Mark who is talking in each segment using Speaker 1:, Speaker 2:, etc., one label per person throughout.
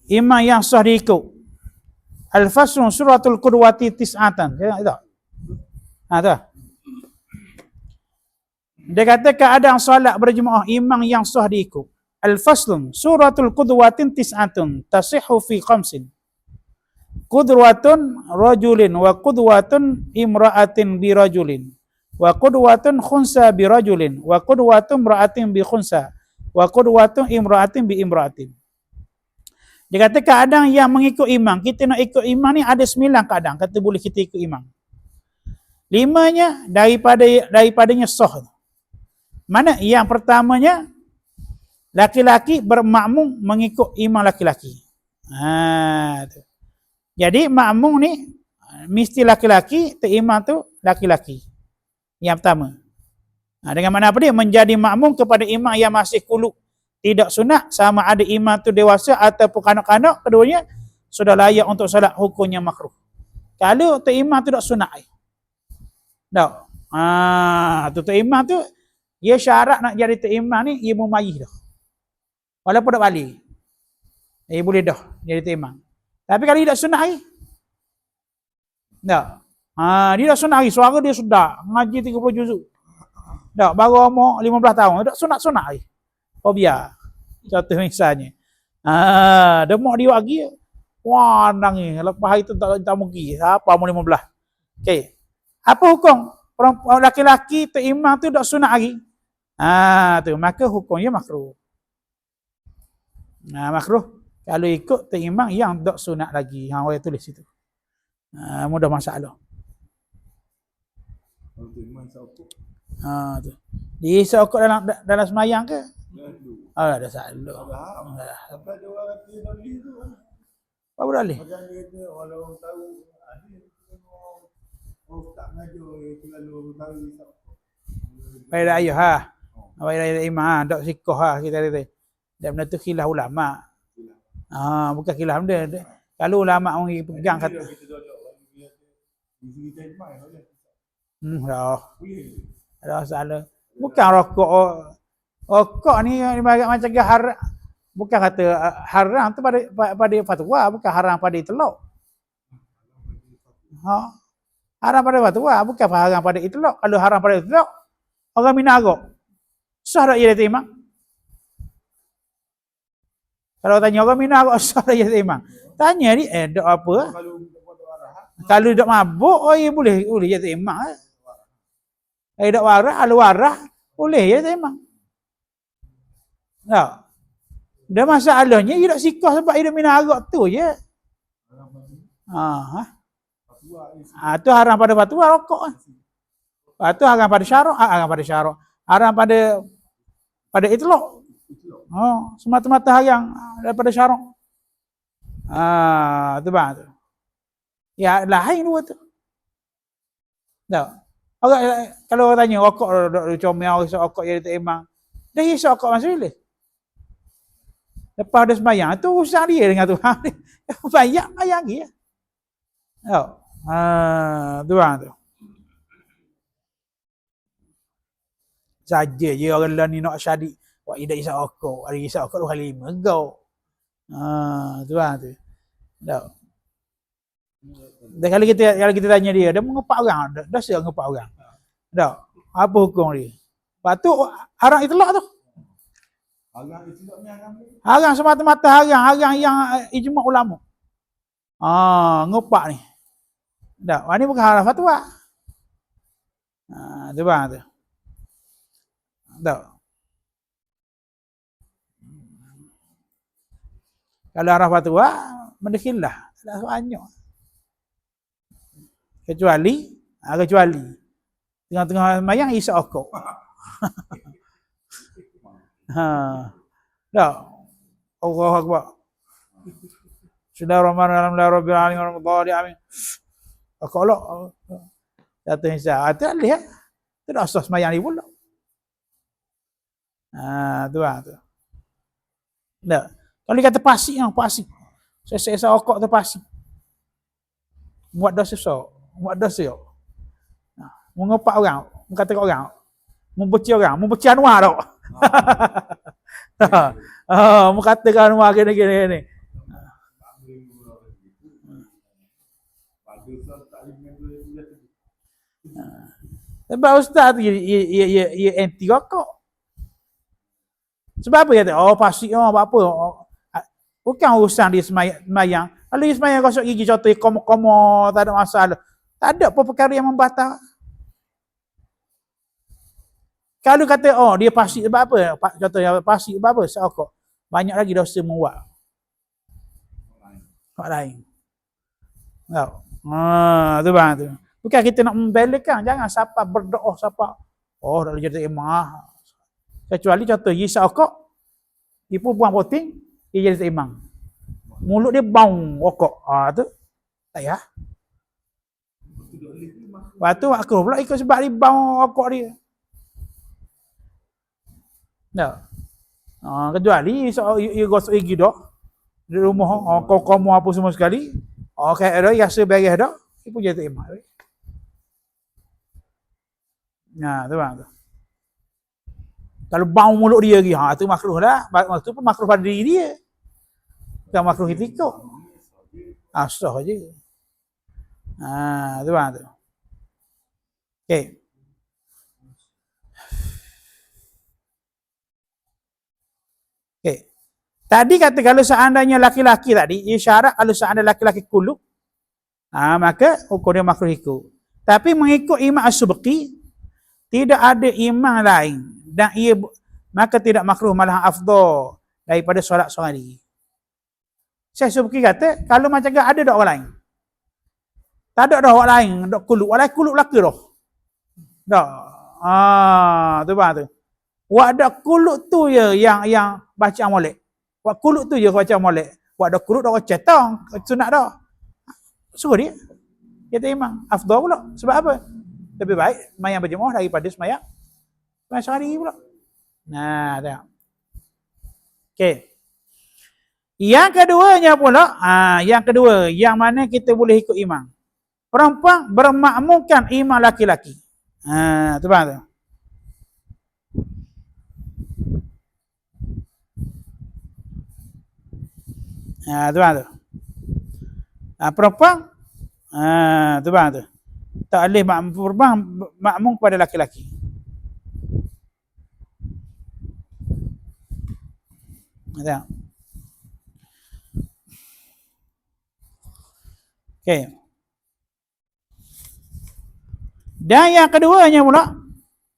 Speaker 1: imam yang sah diikut. Al-faslu suratul qudwati tis'atan. Ya, tak? Tak? Dia kata keadaan solat berjemaah imam yang sah diikut. Al-faslu suratul qudwatin tis'atun tasihhu fi khamsin. Qudwatun rajulin wa qudwatun imra'atin bi rajulin wa qudwatun khunsa bi rajulin wa qudwatun imra'atin bi khunsa wa qudwatun imra'atin bi imra'atin. Dia kata keadaan yang mengikut imam, kita nak ikut imam ni ada 9 keadaan kata boleh kita ikut imam. 5-nya daripadanya sah. Mana yang pertamanya laki-laki bermakmum mengikut imam laki-laki. Tu. Jadi makmum ni mesti laki-laki, imam tu laki-laki. Yang pertama. Dengan mana apa dia? Menjadi makmum kepada imam yang masih kuluk, tidak sunat, sama ada imam tu dewasa ataupun kanak-kanak, keduanya sudah layak untuk solat, hukumnya makruh. Kalau imam tu tak sunat. Tak. Tu imam tu dia syarat nak jadi imam ni ia mumayyiz dah. Walaupun tak balik. Dia boleh dah jadi imam. Tapi kalau dia tak sunat lagi. Tak. Dia dah sunat lagi, suara dia sudah ngaji 30 juzuk. Tak, baru umur 15 tahun, tak sunat-sunat lagi. Oh biar. Contoh misalnya. Demak dia lagi. Wah, nangis. Lepas hari tu tak pergi. Siapa umur 15? Okey. Apa hukum? Perempuan laki-laki imam tu tak sunat lagi. Tu maka hukumnya makruh. Makruh kalau ikut imam yang tak sunat lagi. Orang tulis situ. Mudah masalah.
Speaker 2: Kalau imam sokok.
Speaker 1: Tu. Dia sokok dalam semayang ke? Dah salah.
Speaker 2: Sampai ada orang kata dalil tu.
Speaker 1: Apa boleh?
Speaker 2: Macam dia kata orang tahu tak ngajar kalau tahu sokok.
Speaker 1: Baik dah ayah Baik dah imam tak sikoh kita kata. Dan benda tu khilaf ulama. Bukan khilaf dia. Kalau ulama orang pegang kata dah salah. Bukan rokok ni macam haram. Bukan kata haram tu pada fatwa, bukan haram pada itlaq. Haram pada fatwa, bukan haram pada itlaq. Kalau haram pada itlaq, orang minagok. Sah tak jadi imam? Kalau tanya orang minagok, sah tak jadi imam? Tanya ni, dok apa? Kalau dok mabuk, boleh jadi imam. Dok warah, kalau warah, boleh jadi imam. Tak. Dia masalahnya, dia dok sikoh sebab dia minagok tu je. Tu haram pada fatwa rokok. Tu haram pada syarak, haram pada itlaq. Semata-mata haram daripada syarak. Tu bang tu. Ya lain dua tu. Tak. Orang kalau orang tanya rokok comel rokok jadi imam. Dah hisap rokok masuk boleh. Lepas ada sembahyang tu urusan dia dengan Tuhan. Bayang lagi ya. Tu bang tu. Saja je orang lain ni nak syadik. Wah, ida isap rokok. Ada isap rokok 2 kali 5 gau. Tu bang tu. Tak. Dan kalau kita tanya dia mengepak orang, dah siap mengepak orang. Tak. Apa hukum dia? Lepas tu haram itlaq tu.
Speaker 2: Haram itlaqnya
Speaker 1: haram semata-mata haram yang ijma' ulama. Ngepak ni. Tak, ini bukan haram fatwa. Tu bang tu. Tak. Kalau haram fatwa, mendekilah. Tak banyak. Kecuali tengah-tengah mayang isap rokok. Tak. Allahu akbar. Bismillahirrahmanirrahim. Rabbil alamin warahmatullahi amin. Kalau kata Isa, tu lihat. Tu dah asas mayang ni pula. Tu lah tu. Tak. Kalau dia kata pasik. Saya rokok tu pasik. Buat dosa sok. Buat dosa. Mengepak orang, mengatakan orang, membenci orang, membenci Anwar tau. Mengatakan Anwar gini.
Speaker 2: Susah tak boleh dengan dua dia tu.
Speaker 1: Sebab ustaz tu dia anti rokok. Sebab apa dia kata? Oh pasti apa? Bukan urusan dia semayang. Kalau dia semayang gosok gigi contoh komo-komo tak ada masalah. Tak ada apa perkara yang membatal. Kalau kata dia pasti sebab apa? Contohnya pasti sebab apa? Rokok. Banyak lagi dosa membuat. Orang lain. Tahu? Tu bang tu. Bukan kita nak membelakang, jangan siapa berdoa siapa. Oh, dah jadi imam. Kecuali contoh Isa rokok, dia pun buang poting, dia jadi imam. Mulut dia bau rokok. Tu tak ya. Lepas tu aku pula ikut sebab dia bau rokok dia. Tak. Kecuali ia gosok gigi dah. Di rumah kau apa semua sekali. Kayak ada rasa beres dah, dia pun jadi imam. Nah, tu bang tu. Kalau bau mulut dia lagi, tu makruh dah. Maksud pun makruh pada diri dia. Bukan makruh kita ikut. Sah je. Tu bang tu. Okey. Okey. Tadi kata kalau seandainya laki-laki tadi, isyarat kalau seandainya laki-laki kuluk, maka hukum dia makruh ikut. Tapi mengikut Imam As-Subki, tidak ada imam lain dan maka tidak makruh, malah afdal daripada solat seorang diri. Syekh Subki kata kalau macam ada dak orang lain. Tak ada dah orang lain dak kuluk, orang lain kuluk laki dah. Dak. Tu bang tu. Wak dak kuluk tu je yang baca molek. Wak kuluk tu je baca molek. Wak dak kuluk dak cetang, sunat dah. Suruh dia. Kata imam, afdal pula. Sebab apa? Lebih baik semayang berjemaah daripada semayang sehari pula. Tengok. Okey. Yang keduanya pula, yang kedua, yang mana kita boleh ikut imam. Perempuan bermakmumkan imam laki-laki. Tu bang tu. Tu bang tu. Perempuan, tu bang tu. Tak boleh makmum kepada laki-laki. Tengok. Okey. Dan yang keduanya pula,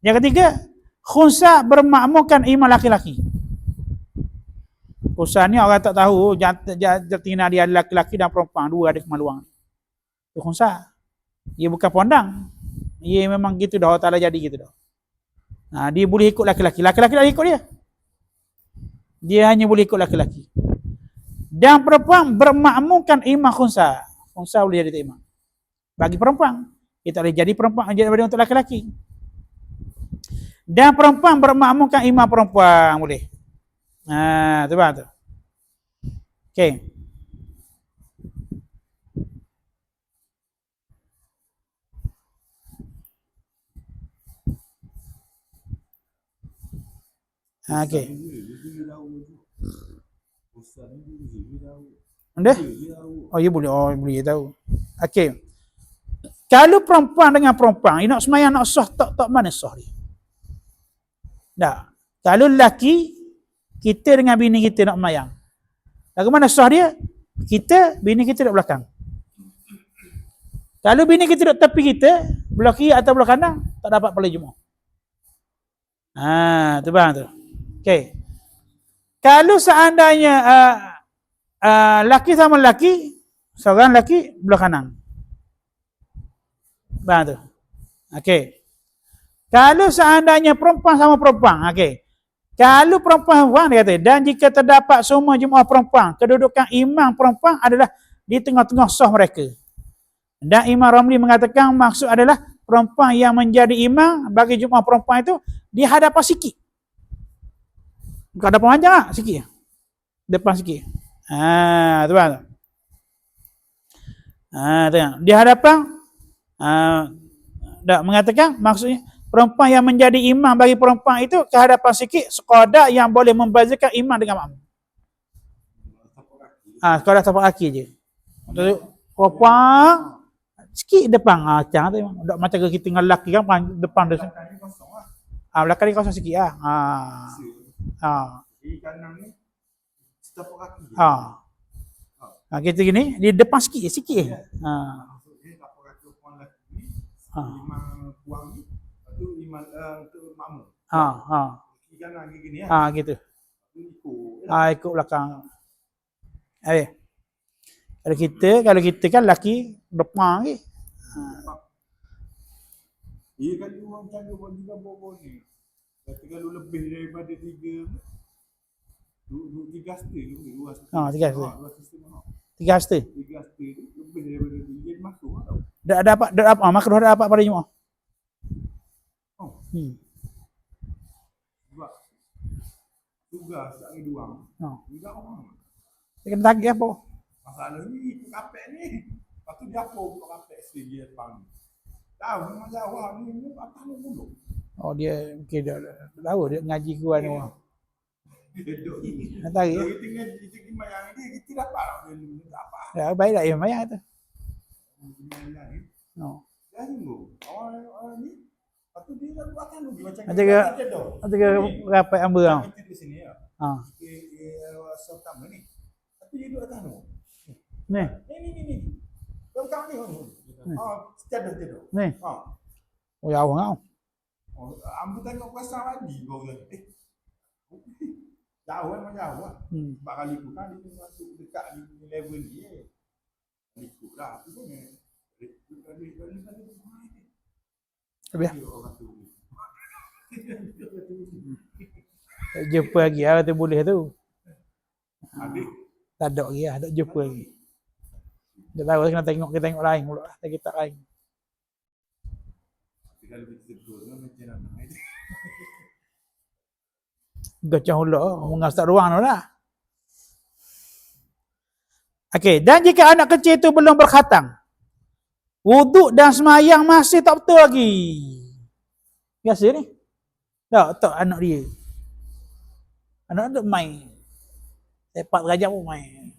Speaker 1: yang ketiga, khunsa bermakmumkan imam laki-laki. Khunsa ni orang tak tahu, jantina dia ada laki-laki dan perempuan, dua ada kemaluan. Itu khunsa. Dia bukan pondang. Dia memang gitu dah, Allah Ta'ala jadi gitu dah. Dia boleh ikut laki-laki. Laki-laki dah ikut dia. Dia hanya boleh ikut laki-laki. Dan perempuan bermakmumkan imam khunsa. Khunsa boleh jadi imam. Bagi perempuan. Dia tak boleh jadi perempuan daripada untuk laki-laki. Dan perempuan bermakmumkan imam perempuan boleh. Tu bang tu. Okey. Okey. Anda? Ya boleh. Boleh tahu. Okey. Kalau perempuan dengan perempuan, nak semayang nak sah tak mana sah dia? Tak. Kalau lelaki, kita dengan bini kita nak semayang. Bagaimana sah dia? Kita, bini kita duduk belakang. Kalau bini kita duduk tepi kita, belah kiri atau belah kanan, tak dapat paling Jumaat. Tu bang tu. Okey. Kalau seandainya laki sama laki, seorang laki belah kanan. Bang tu. Okey. Kalau seandainya perempuan sama perempuan, okey. Kalau perempuan dia kata, dan jika terdapat semua jemaah perempuan, kedudukan imam perempuan adalah di tengah-tengah saf mereka. Dan Imam Ramli mengatakan maksud adalah perempuan yang menjadi imam bagi jemaah perempuan itu di hadapan sikit. Bukan hadapan panjang lah, sikit. Depan sikit. Tu bang. Tengok. Di hadapan mengatakan maksudnya perempuan yang menjadi imam bagi perempuan itu ke hadapan sikit sekadar yang boleh membazakan imam dengan makmum. Sekadar tapak kaki je. Perempuan sikit depan macam tu memang. Dak macam kita dengan lelaki kan depan dia.
Speaker 2: Belakang ni kosong lah.
Speaker 1: Belakang ni kosong sikit ah.
Speaker 2: Kiri kanan ni setapak kaki.
Speaker 1: Kita gini di depan sikit.
Speaker 2: Maksudnya setapak kaki perempuan lelaki ni, imam puang ni, lepas tu imam untuk makmum. Kiri kanan gini lah.
Speaker 1: Gitu.
Speaker 2: Ikut.
Speaker 1: Ikut belakang. Kalau kita kan lelaki depan lagi.
Speaker 2: Dia kan orang cara buat juga bawa ni. Kalau lebih daripada 3 hasta tu, 2 hasta.
Speaker 1: 3 hasta.
Speaker 2: 2 hasta mana?
Speaker 1: 3 hasta.
Speaker 2: 3 hasta tu lebih daripada tu. Dia masuk lah tau.
Speaker 1: Dak apa makruh dak apa pada Jumaat.
Speaker 2: Sebab tugas tak ada duang. Juga orang.
Speaker 1: Dia kena tagih apa?
Speaker 2: Masalah ni kapek ni. Lepas tu dia apa untuk kapek segi depan ni. Tahu memang Jawa ni atas ni dulu.
Speaker 1: Dia mungkin dia tahu dia ngaji kuan orang.
Speaker 2: Dia duduk ni.
Speaker 1: Tagih.
Speaker 2: Kita pergi mayang ni kita dapat dia dapat.
Speaker 1: Ya baik dak ya mayang tu.
Speaker 2: Mayang ni. Dah tunggu. Orang ni lepas tu dia dah buat kan dia macam
Speaker 1: Rapat amba tau.
Speaker 2: Kita di sini ya. Pertama ni. Tapi dia duduk atas tu.
Speaker 1: Ni.
Speaker 2: Ni. Yang kau ni. Sejadah.
Speaker 1: Ni. Jauh kau.
Speaker 2: Ambil tengok pasang lagi kau kata. Jauh memang jauh lah. Sebab kali tu kan dia masuk dekat di level ni. Ikut lah. Apa pun ni.
Speaker 1: Habis. Jumpa lagi lah tu boleh tu.
Speaker 2: Adik.
Speaker 1: Tak ada lagi lah. Tak jumpa lagi. Dia tahu kena tengok lain pula lah. Kita lain.
Speaker 2: Kalau kita tegur tu macam mana?
Speaker 1: Gacah hula. Mengas tak ruang tu lah. Okey. Dan jika anak kecil itu belum berkhatang. Wuduk dan semayang masih tak betul lagi. Biasa ni. Tak anak dia. Anak dia main. Sepak derajat pun main.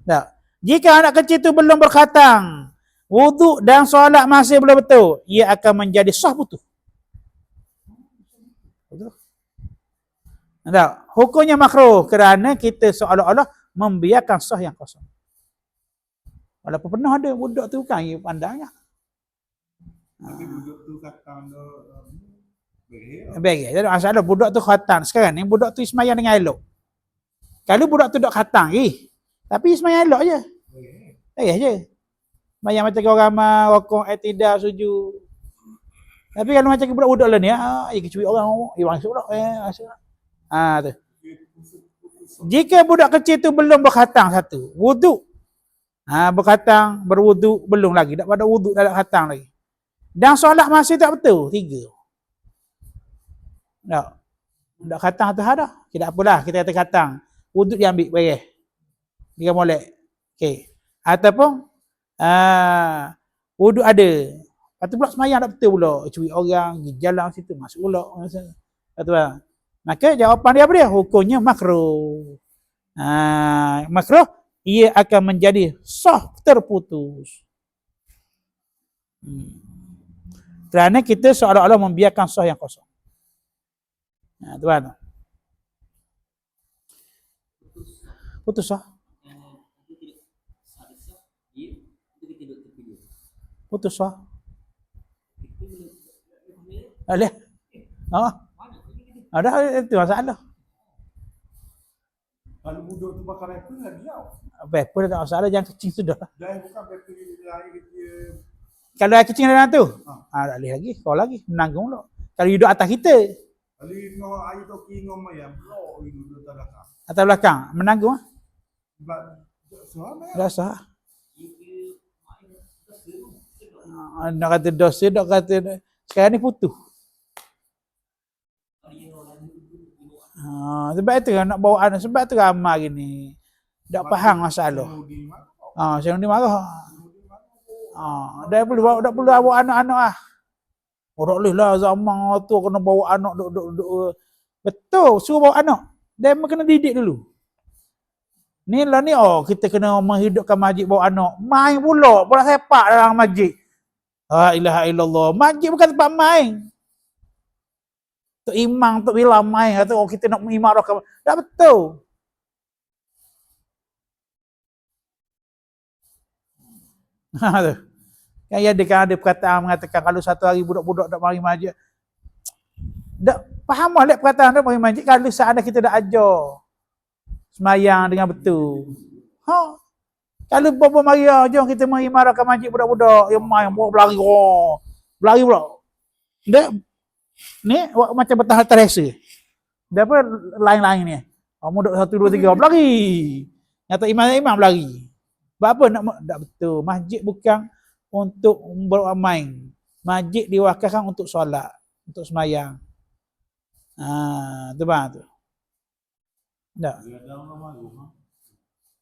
Speaker 1: Tak. Jika anak kecil itu belum berkhatang, wuduk dan solat masih belum betul, ia akan menjadi sah putus. Betul? Tak. Hukumnya makruh kerana kita seolah-olah membiarkan sah yang kosong. Walaupun pernah ada budak tu kan ia pandangnya.
Speaker 2: Tapi budak tu kata
Speaker 1: Baik. Jadi masalah budak tu khatang. Sekarang ni budak tu semayang dengan elok. Kalau budak tu tak khatang tapi semayang elok je. Je. Semayang macam orang ramai, rokok, tidak sujud. Tapi kalau macam budak-budak lah ni, kecui orang, masuk tak? Masuk tak? Tu. Jika budak kecil tu belum berkhatang satu, wuduk. Berkhatang, berwuduk, belum lagi. Tak pada wuduk, tak ada khatang lagi. Dan solat masih tak betul, 3. Tak khatang tu ada. Tidak apalah, kita kata khatang. Wuduk dia ambil, bayar. Dia molek. Okey. Ataupun, wuduk ada. Lepas tu pula semayang tak betul pula. Curi orang, pergi jalan situ, masuk pula. Maka jawapan dia apa dia? Hukumnya makruh. Makruh, ia akan menjadi sah terputus. Kerana kita seolah-olah membiarkan sah yang kosong. Tuan. Putus sah. Putus sah. Alih. Ada itu masalah.
Speaker 2: Kalau budak tu bakar apa dia?
Speaker 1: Apa dah tak masalah, jangan kecil sudah.
Speaker 2: Dah bukan paper dia.
Speaker 1: Kalau air kecil dalam tu, tak boleh lagi. Kau lagi menanggung pula. Kalau hidup atas kita.
Speaker 2: Kalau ngau air toki ngau mayam, lo hidup atas belakang.
Speaker 1: Atas belakang, menanggung.
Speaker 2: Sebab suami
Speaker 1: Dah sah. Nak kata dosa, nak kata sekarang ni putus. Sebab itu kan nak bawa anak, sebab tu ramai gini. Tak faham masalah. Saya ni marah. Dah perlu bawa anak-anak ah. Orang boleh lah zaman tu kena bawa anak duk. Betul, suruh bawa anak. Dia kena didik dulu. Ni lah ni kita kena menghidupkan masjid bawa anak. Main pula bola sepak dalam masjid. La ilaha illallah. Masjid bukan tempat main. Tok imam tok bila main kata kita nak mengimarahkan. Tak betul. Ha tu. Kan ada perkataan mengatakan kalau satu hari budak-budak tak mari masjid. Tak faham lah perkataan tu mari masjid kalau seandainya kita dah ajar semayang dengan betul. Kalau bapa mari jom kita mari marahkan masjid budak-budak yang main berlari berlari pula. Dia ni macam bertahan terasa. Dia apa lain-lain ni. Mudak 1 2 3 berlari. Nyata imam berlari. Sebab apa tak betul. Masjid bukan untuk bermain. Masjid diwakilkan untuk solat, untuk semayang. Tu bang tu. Tak.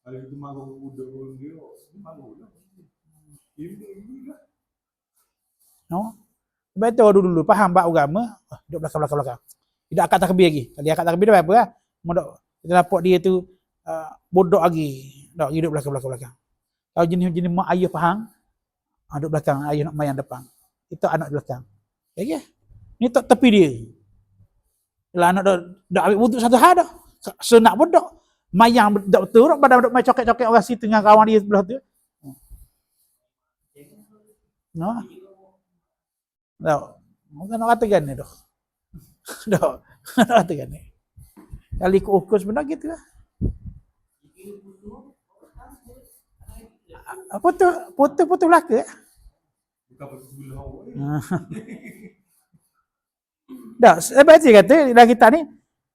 Speaker 2: Kalau kita marah budak dia, marah lah.
Speaker 1: No? Sebab tu dulu faham bab agama, duduk belakang. Tidak akad takbir lagi. Kalau akad takbir dah apa lah. Kita nampak dia tu bodoh lagi. Tak, hidup belakang. Kalau jenis mak ayah faham, duduk belakang, ayah nak main depan. Itu anak belakang. Okay? Ni tak tepi dia. Kalau anak dah ambil wuduk satu hal dah. Senak pun tak. Mayang tak betul, badan duk main coket-coket orang situ dengan kawan dia sebelah tu. No. Tak. Bukan nak katakan ni dah. Tak. Nak katakan ni. Kali ikut ukur sebenarnya gitu lah. Putus belaka.
Speaker 2: Bukan putus sebelah awak.
Speaker 1: Tak, sebab dia kata dalam kita ni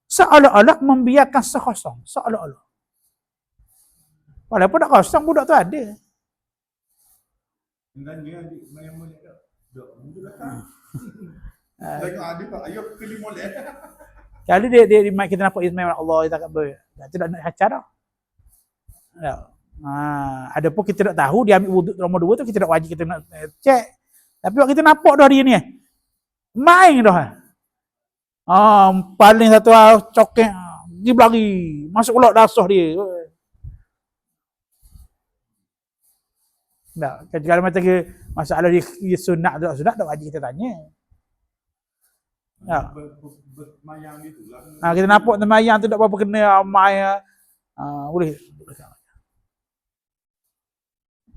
Speaker 1: seolah-olah membiarkan sekosong. Seolah-olah. Walaupun tak kosong, budak tu ada.
Speaker 2: Dan dia main molek dah. Dah, mudah belakang. Tengok ada tak, ayah keli molek.
Speaker 1: Kalau dia kita nampak Ismail Allah, dia tak ber. Tidak nak hacar dah. Tak. Ada pun kita tak tahu dia ambil wuduk nombor 2 tu kita tak wajib kita nak cek. Tapi waktu kita nampak dah dia ni. Main dah. Paling satu coket dia berlari masuk pula dasah dia. Tak, kalau macam ke masalah dia sunat atau sunat tak wajib kita tanya. Tak.
Speaker 2: Bermayang gitu lah.
Speaker 1: Kita nampak semayang tu tak apa-apa kena mai boleh.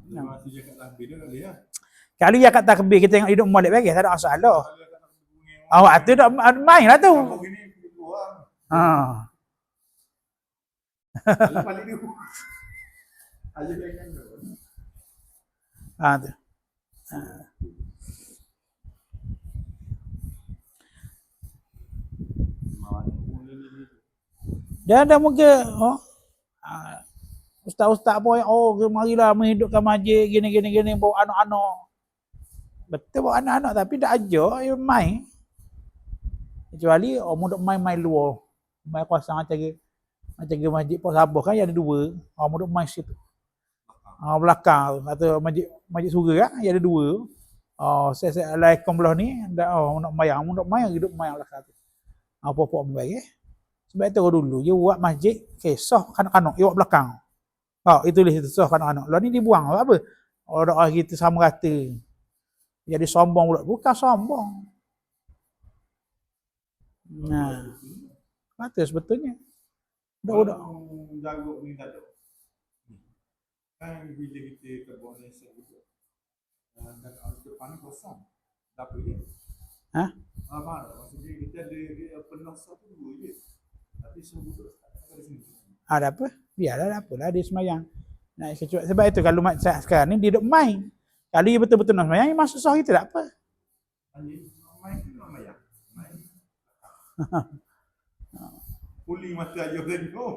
Speaker 2: Masih cakap takbir dia kali ya.
Speaker 1: Kalau dia kata takbir kita tengok hidup molek bagi tak ada masalah. Awak tu dah main lah tu.
Speaker 2: Kampung ini keluar. Balik dia. Aja dengan tu.
Speaker 1: Tu. Dan ada mungkin ustaz-ustaz pun marilah menghidupkan masjid gini bawa anak-anak. Betul bawa anak-anak tapi tak ajar dia main. Kecuali mudah main luar. Main kosong macam ke masjid Pos Sabah kan ada 2. Mudah main situ. Belakang atau masjid surga kan ada 2. Saya laikom belah ni nak main hidup main belakang tu. Apa-apa baik Sebab itu dulu dia buat masjid kisah kanak-kanak dia buat belakang. Itu list itu kisah kanak-kanak. Lah ni dibuang apa? Orang kita sama rata. Jadi sombong pula. Bukan sombong. Kata sebetulnya. Budak-budak.
Speaker 2: Jago ni tak ada. Kan bila kita kebun nasi gitu. Dan depan ni kosong. Tak apa dia. Maksudnya kita ada penuh satu 2 je. Tapi semua duduk ada sini.
Speaker 1: Ada apa? Biarlah apalah dia semayang. Sebab itu kalau sekarang ni dia duduk main. Kalau dia betul-betul nak semayang, dia masuk sah kita tak apa.
Speaker 2: Main tu nak main. Puli mata ayah tengok.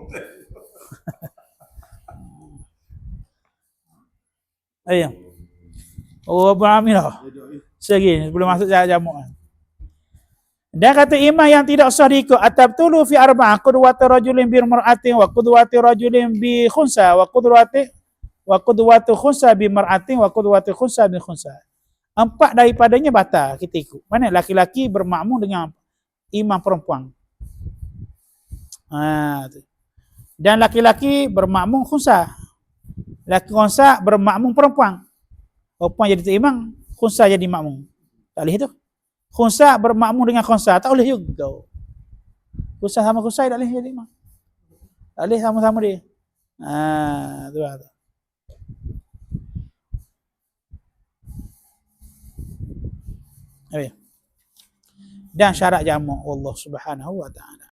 Speaker 1: Ayah. Alhamdulillah. Segi sebelum masuk jamu. Dan kata imam yang tidak sah diikut atabtulu fi arba'ah qudwatu rajulin bi mar'atin wa qudwatu rajulin bi khunsa wa qudwatu khunsa bi mar'atin wa qudwatu khunsa bi khunsa. 4 daripadanya batal kita ikut. Mana laki-laki bermakmum dengan imam perempuan. Tu. Dan laki-laki bermakmum khunsa. Laki khunsa bermakmum perempuan. Perempuan jadi imam, khunsa jadi makmum. Tak boleh tu. Khunsa bermakmum dengan khunsa, tak boleh juga. Khunsa sama khunsa tak boleh jadi imam. Tak boleh sama-sama dia. Tu lah tu. Dan syarat jamak Allah Subhanahu wa taala.